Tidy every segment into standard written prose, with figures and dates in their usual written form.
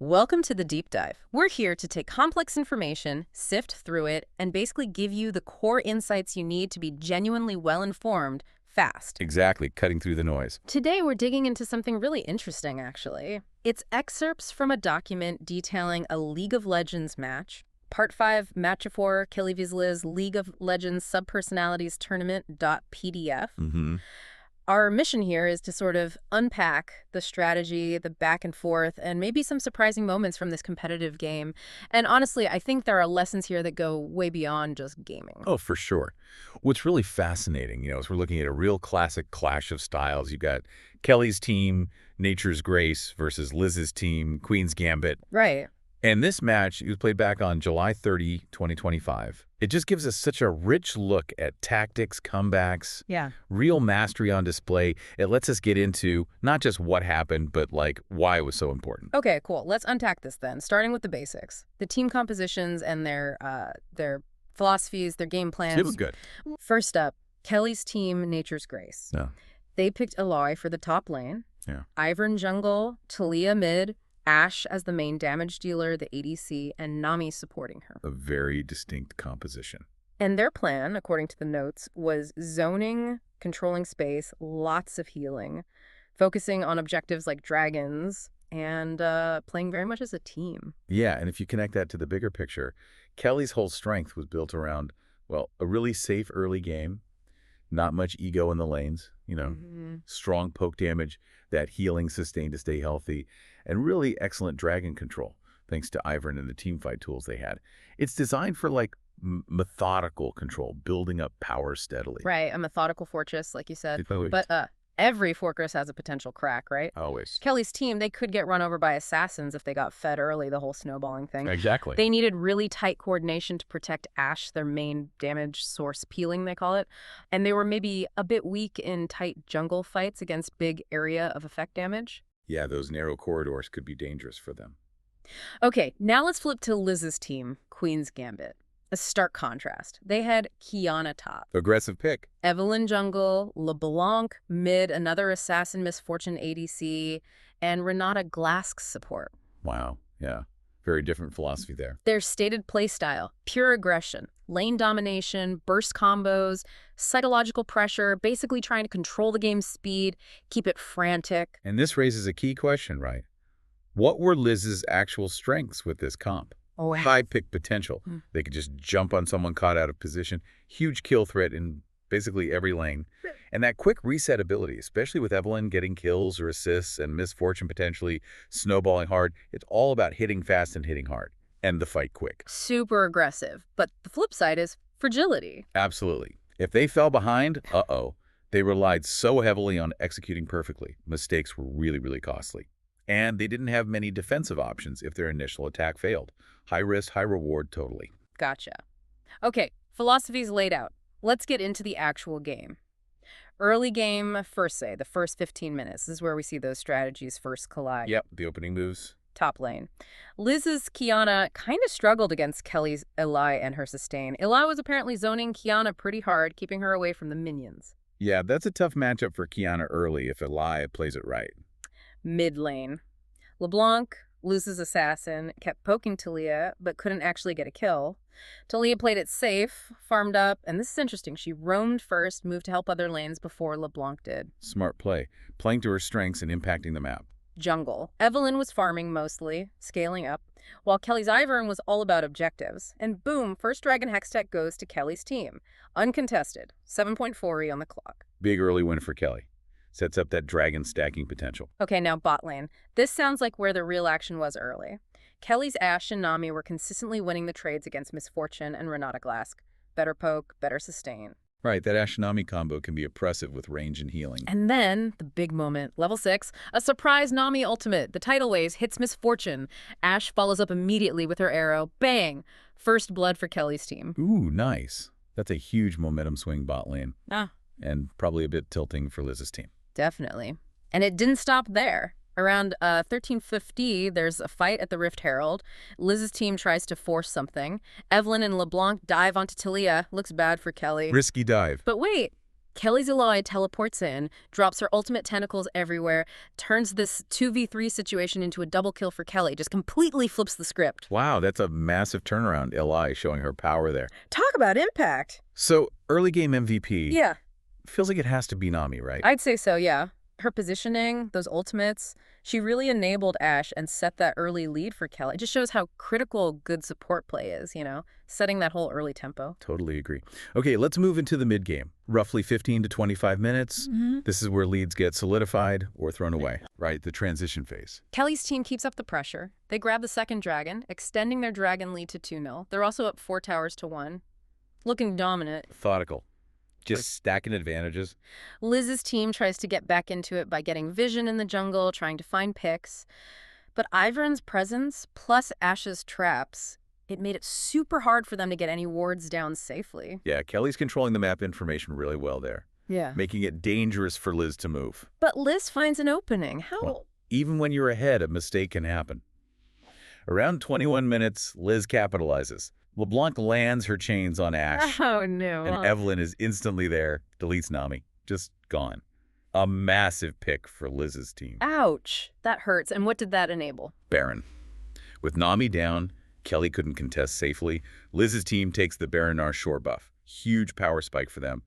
Welcome to the deep dive. We're here to take complex information, sift through it, and basically give you the core insights you need to be genuinely well-informed, fast. Exactly, cutting through the noise. Today, we're digging into something really interesting, actually. It's excerpts from a document detailing a League of Legends match. Part 5, Match of 4, Kelly vs. Liz, League of Legends Subpersonalities Tournament.pdf. Our mission here is to sort of unpack the strategy, the back and forth, and maybe some surprising moments from this competitive game. And honestly, I think there are lessons here that go way beyond just gaming. Oh, for sure. What's really fascinating, is we're looking at a real classic clash of styles. You've got Kelly's team, Nature's Grace, versus Liz's team, Queen's Gambit. Right. And this match, it was played back on July 30, 2025. It just gives us such a rich look at tactics, comebacks, real mastery on display. It lets us get into not just what happened, but like why it was so important. Okay, cool. Let's unpack this then, starting with the basics. The team compositions and their philosophies, their game plans. It was good. First up, Kelly's team, Nature's Grace. Yeah. They picked Illaoi for the top lane, Yeah. Ivern jungle, Taliyah mid, Ashe as the main damage dealer, the ADC, and Nami supporting her. A very distinct composition. And their plan, according to the notes, was zoning, controlling space, lots of healing, focusing on objectives like dragons, and playing very much as a team. Yeah, and if you connect that to the bigger picture, Kelly's whole strength was built around, well, a really safe early game, not much ego in the lanes, strong poke damage, that healing sustain to stay healthy, and really excellent dragon control, thanks to Ivern and the teamfight tools they had. It's designed for, like, methodical control, building up power steadily. Right, a methodical fortress, like you said. Always. But every fortress has a potential crack, right? Always. Kelly's team, they could get run over by assassins if they got fed early, the whole snowballing thing. Exactly. They needed really tight coordination to protect Ashe, their main damage source, peeling, they call it. And they were maybe a bit weak in tight jungle fights against big area of effect damage. Yeah, those narrow corridors could be dangerous for them. Okay, now let's flip to Liz's team, Queen's Gambit. A stark contrast. They had Qiyana top, Aggressive pick. Evelyn jungle, LeBlanc mid, another assassin misfortune ADC, and Renata Glasc support. Wow, yeah. Very different philosophy there. Their stated playstyle, pure aggression, lane domination, burst combos, psychological pressure, basically trying to control the game's speed, keep it frantic. And this raises a key question, right? What were Liz's actual strengths with this comp? Oh, wow. High pick potential. They could just jump on someone caught out of position. Huge kill threat in basically every lane. And that quick reset ability, especially with Evelyn getting kills or assists and misfortune potentially snowballing hard, it's all about hitting fast and hitting hard. And the fight quick. Super aggressive. But the flip side is fragility. Absolutely. If they fell behind, they relied so heavily on executing perfectly. Mistakes were really, really costly. And they didn't have many defensive options if their initial attack failed. High risk, high reward, totally. Gotcha. Okay, philosophy's laid out. Let's get into the actual game. Early game, the first 15 minutes. This is where we see those strategies first collide. Yep, the opening moves. Top lane. Liz's Qiyana kind of struggled against Kelly's Illaoi and her sustain. Illaoi was apparently zoning Qiyana pretty hard, keeping her away from the minions. Yeah, that's a tough matchup for Qiyana early if Illaoi plays it right. Mid lane. LeBlanc, Liz's assassin, kept poking Taliyah, but couldn't actually get a kill. Taliyah played it safe, farmed up, and this is interesting. She roamed first, moved to help other lanes before LeBlanc did. Smart play. Playing to her strengths and impacting the map. Jungle. Evelyn was farming mostly, scaling up, while Kelly's Ivern was all about objectives. And boom, first Dragon Hextech goes to Kelly's team. Uncontested. 7.4 on the clock. Big early win for Kelly. Sets up that dragon stacking potential. Okay, now bot lane. This sounds like where the real action was early. Kelly's Ashe and Nami were consistently winning the trades against Misfortune and Renata Glasc. Better poke, better sustain. Right, that Ashe-Nami combo can be oppressive with range and healing. And then, the big moment, level 6, a surprise Nami ultimate. The tidal waves hits Misfortune. Ashe follows up immediately with her arrow. Bang! First blood for Kelly's team. Ooh, nice. That's a huge momentum swing bot lane. And probably a bit tilting for Liz's team. Definitely. And it didn't stop there. Around 1350, there's a fight at the Rift Herald. Liz's team tries to force something. Evelyn and LeBlanc dive onto Taliyah. Looks bad for Kelly. Risky dive. But wait, Kelly's Illaoi teleports in, drops her ultimate tentacles everywhere, turns this 2v3 situation into a double kill for Kelly, just completely flips the script. Wow, that's a massive turnaround. Illaoi showing her power there. Talk about impact. So, early game MVP. Yeah. Feels like it has to be Nami, right? I'd say so, yeah. Her positioning, those ultimates, she really enabled Ashe and set that early lead for Kelly. It just shows how critical good support play is, setting that whole early tempo. Totally agree. Okay, let's move into the mid-game. Roughly 15 to 25 minutes. This is where leads get solidified or thrown away, right? The transition phase. Kelly's team keeps up the pressure. They grab the second dragon, extending their dragon lead to 2-0. They're also up 4 towers to 1, looking dominant. Methodical. Just stacking advantages. Liz's team tries to get back into it by getting vision in the jungle, trying to find picks. But Ivern's presence, plus Ashe's traps, it made it super hard for them to get any wards down safely. Yeah, Kelly's controlling the map information really well there. Yeah. Making it dangerous for Liz to move. But Liz finds an opening. How? Well, even when you're ahead, a mistake can happen. Around 21 minutes, Liz capitalizes. LeBlanc lands her chains on Ashe. Oh, no. And Evelyn is instantly there, deletes Nami. Just gone. A massive pick for Liz's team. Ouch. That hurts. And what did that enable? Baron. With Nami down, Kelly couldn't contest safely. Liz's team takes the Baronar shore buff. Huge power spike for them.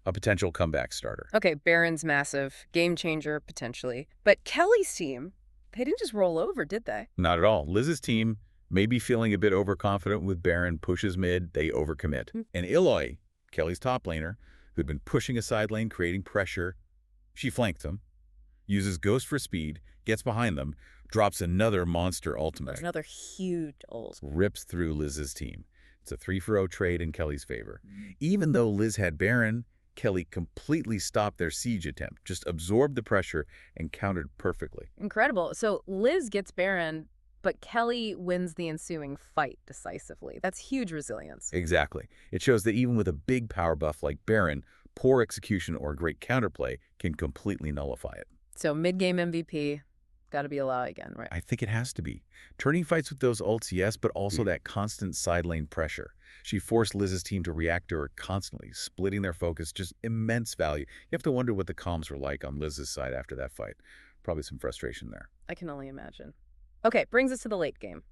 A potential comeback starter. Okay, Baron's massive. Game changer, potentially. But Kelly's team, they didn't just roll over, did they? Not at all. Liz's team may be feeling a bit overconfident with Baron, pushes mid, they overcommit. And Illaoi, Kelly's top laner, who'd been pushing a side lane, creating pressure, she flanked them, uses Ghost for speed, gets behind them, drops another monster ultimate. Another huge ult. Rips through Liz's team. It's a 3-for-0 trade in Kelly's favor. Even though Liz had Baron, Kelly completely stopped their siege attempt, just absorbed the pressure and countered perfectly. Incredible. So Liz gets Baron, but Kelly wins the ensuing fight decisively. That's huge resilience. Exactly. It shows that even with a big power buff like Baron, poor execution or great counterplay can completely nullify it. So mid-game MVP, got to be Illaoi again, right? I think it has to be. Turning fights with those ults, yes, but also that constant side lane pressure. She forced Liz's team to react to her constantly, splitting their focus, just immense value. You have to wonder what the comms were like on Liz's side after that fight. Probably some frustration there. I can only imagine. Okay, brings us to the late game.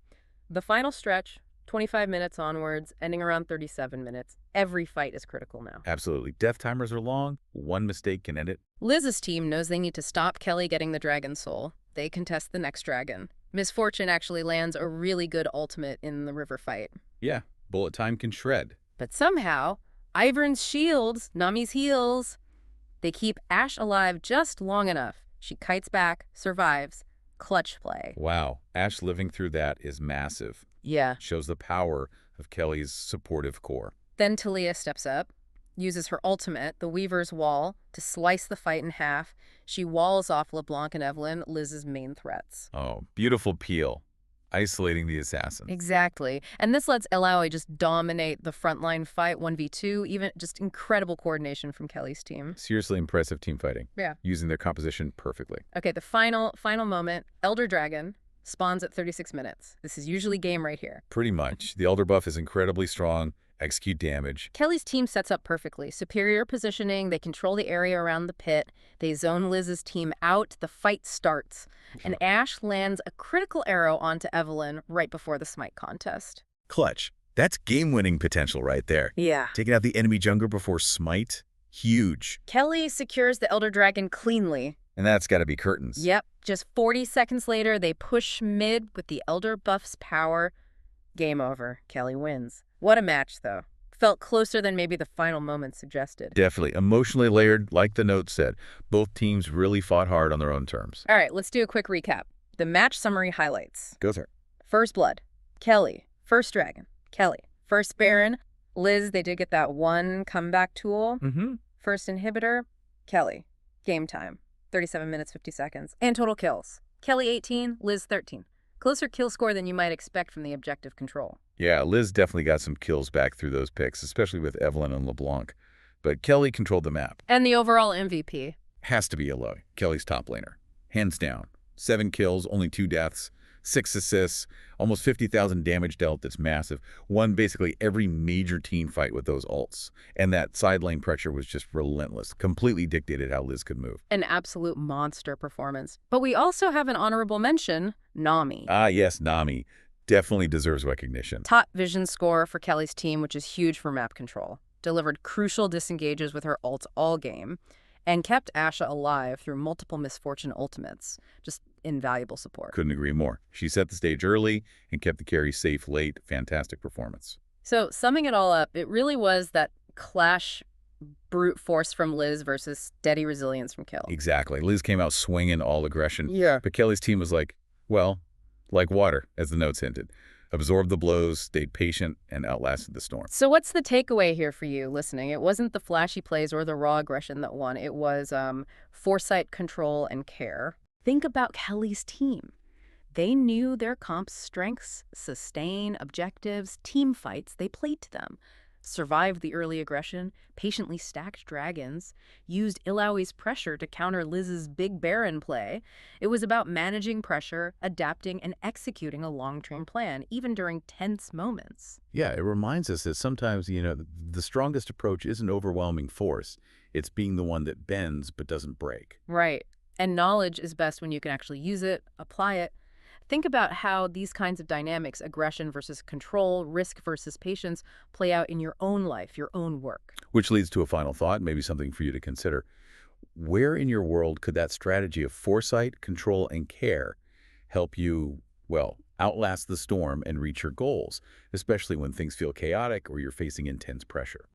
The final stretch, 25 minutes onwards, ending around 37 minutes. Every fight is critical now. Absolutely. Death timers are long. One mistake can end it. Liz's team knows they need to stop Kelly getting the Dragon Soul. They contest the next dragon. Miss Fortune actually lands a really good ultimate in the river fight. Yeah, bullet time can shred. But somehow, Ivern's shields, Nami's heals, they keep Ashe alive just long enough. She kites back, survives. Clutch play. Wow. Ashe living through that is massive. Yeah. Shows the power of Kelly's supportive core. Then Taliyah steps up, uses her ultimate, the Weaver's Wall, to slice the fight in half. She walls off LeBlanc and Evelyn, Liz's main threats. Oh, beautiful peel. Isolating the assassins. Exactly. And this lets Illaoi just dominate the frontline fight, 1v2, even just incredible coordination from Kelly's team. Seriously impressive team fighting. Yeah. Using their composition perfectly. Okay, the final moment, Elder Dragon spawns at 36 minutes. This is usually game right here. Pretty much. The Elder buff is incredibly strong. Execute damage. Kelly's team sets up perfectly. Superior positioning, they control the area around the pit, they zone Liz's team out, the fight starts, and Ashe lands a critical arrow onto Evelyn right before the smite contest. Clutch. That's game-winning potential right there. Yeah. Taking out the enemy jungler before smite, huge. Kelly secures the Elder Dragon cleanly. And that's got to be curtains. Yep. Just 40 seconds later, they push mid with the Elder buff's power. Game over. Kelly wins. What a match, though. Felt closer than maybe the final moment suggested. Definitely. Emotionally layered, like the note said. Both teams really fought hard on their own terms. All right, let's do a quick recap. The match summary highlights. Go there. First blood. Kelly. First dragon. Kelly. First Baron. Liz, they did get that one comeback tool. First inhibitor. Kelly. Game time. 37 minutes, 50 seconds. And total kills. Kelly 18, Liz 13. Closer kill score than you might expect from the objective control. Yeah, Liz definitely got some kills back through those picks, especially with Evelyn and LeBlanc. But Kelly controlled the map. And the overall MVP? Has to be Illaoi, Kelly's top laner. Hands down. 7 kills, only 2 deaths. 6 assists, almost 50,000 damage dealt. That's massive. Won basically every major team fight with those ults. And that side lane pressure was just relentless. Completely dictated how Liz could move. An absolute monster performance. But we also have an honorable mention, Nami. Ah, yes, Nami. Definitely deserves recognition. Top vision score for Kelly's team, which is huge for map control. Delivered crucial disengages with her ults all game, and kept Ashe alive through multiple misfortune ultimates. Just invaluable support. Couldn't agree more. She set the stage early and kept the carry safe late. Fantastic performance. So summing it all up, it really was that clash brute force from Liz versus steady resilience from Kill. Exactly. Liz came out swinging all aggression. Yeah. But Kelly's team was like, well, like water, as the notes hinted. Absorbed the blows, stayed patient, and outlasted the storm. So what's the takeaway here for you listening? It wasn't the flashy plays or the raw aggression that won. It was foresight, control, and care. Think about Kelly's team. They knew their comp's strengths, sustain, objectives, team fights. They played to them. Survived the early aggression, patiently stacked dragons, used Illaoi's pressure to counter Liz's big Baron play. It was about managing pressure, adapting, and executing a long-term plan, even during tense moments. Yeah, it reminds us that sometimes, the strongest approach isn't overwhelming force. It's being the one that bends but doesn't break. Right. And knowledge is best when you can actually use it, apply it. Think about how these kinds of dynamics, aggression versus control, risk versus patience, play out in your own life, your own work. Which leads to a final thought, maybe something for you to consider. Where in your world could that strategy of foresight, control, and care help you, well, outlast the storm and reach your goals, especially when things feel chaotic or you're facing intense pressure?